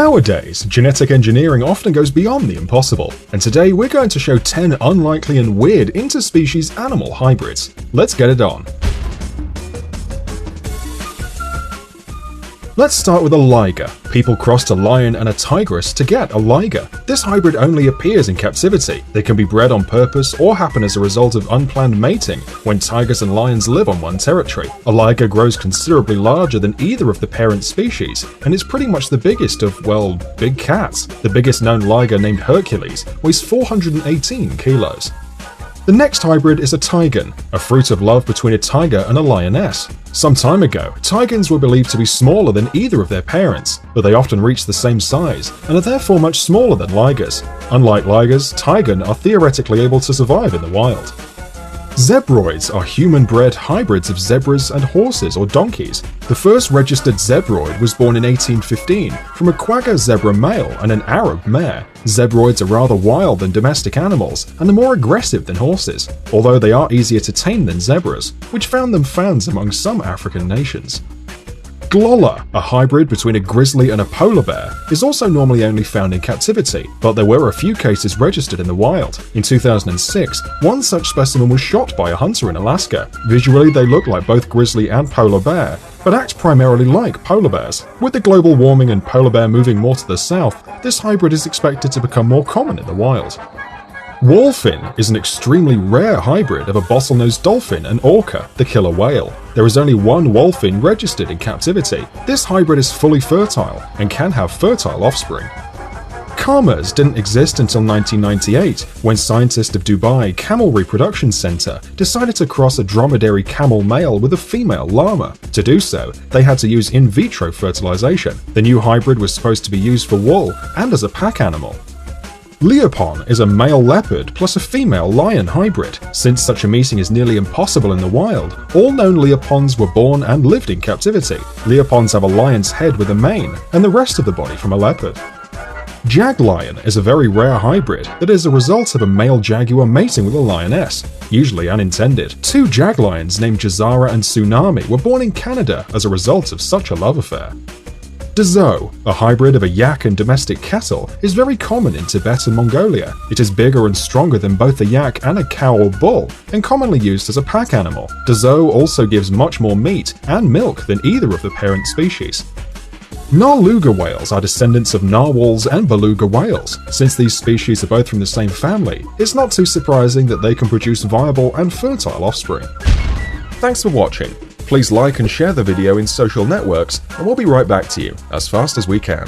Nowadays, genetic engineering often goes beyond the impossible, and today we're going to show 10 unlikely and weird interspecies animal hybrids. Let's get it on. Let's start with a liger. People crossed a lion and a tigress to get a liger. This hybrid only appears in captivity. They can be bred on purpose or happen as a result of unplanned mating when tigers and lions live on one territory. A liger grows considerably larger than either of the parent species and is pretty much the biggest of, well, big cats. The biggest known liger, named Hercules, weighs 418 kilos. The next hybrid is a tigon, a fruit of love between a tiger and a lioness. Some time ago, tigons were believed to be smaller than either of their parents, but they often reach the same size and are therefore much smaller than ligers. Unlike ligers, tigon are theoretically able to survive in the wild. Zebroids are human-bred hybrids of zebras and horses or donkeys. The first registered zebroid was born in 1815 from a quagga zebra male and an Arab mare. Zebroids are rather wild than domestic animals and are more aggressive than horses, although they are easier to tame than zebras, which found them fans among some African nations. Glolla, a hybrid between a grizzly and a polar bear, is also normally only found in captivity, but there were a few cases registered in the wild. In 2006, one such specimen was shot by a hunter in Alaska. Visually, they look like both grizzly and polar bear, but act primarily like polar bears. With the global warming and polar bear moving more to the south, this hybrid is expected to become more common in the wild. Whalefin is an extremely rare hybrid of a bottlenose dolphin and orca, the killer whale. There is only one whalefin registered in captivity. This hybrid is fully fertile and can have fertile offspring. Camas didn't exist until 1998, when scientists of Dubai Camel Reproduction Center decided to cross a dromedary camel male with a female llama. To do so, they had to use in vitro fertilization. The new hybrid was supposed to be used for wool and as a pack animal. Leopon is a male leopard plus a female lion hybrid. Since such a meeting is nearly impossible in the wild, all known leopons were born and lived in captivity. Leopons have a lion's head with a mane, and the rest of the body from a leopard. Jaglion is a very rare hybrid that is a result of a male jaguar mating with a lioness, usually unintended. Two jaglions named Jazara and Tsunami were born in Canada as a result of such a love affair. Dazo, a hybrid of a yak and domestic cattle, is very common in Tibet and Mongolia. It is bigger and stronger than both a yak and a cow or bull, and commonly used as a pack animal. Dazo also gives much more meat and milk than either of the parent species. Narluga whales are descendants of narwhals and beluga whales. Since these species are both from the same family, it's not too surprising that they can produce viable and fertile offspring. Thanks for watching. Please like and share the video in social networks, and we'll be right back to you as fast as we can.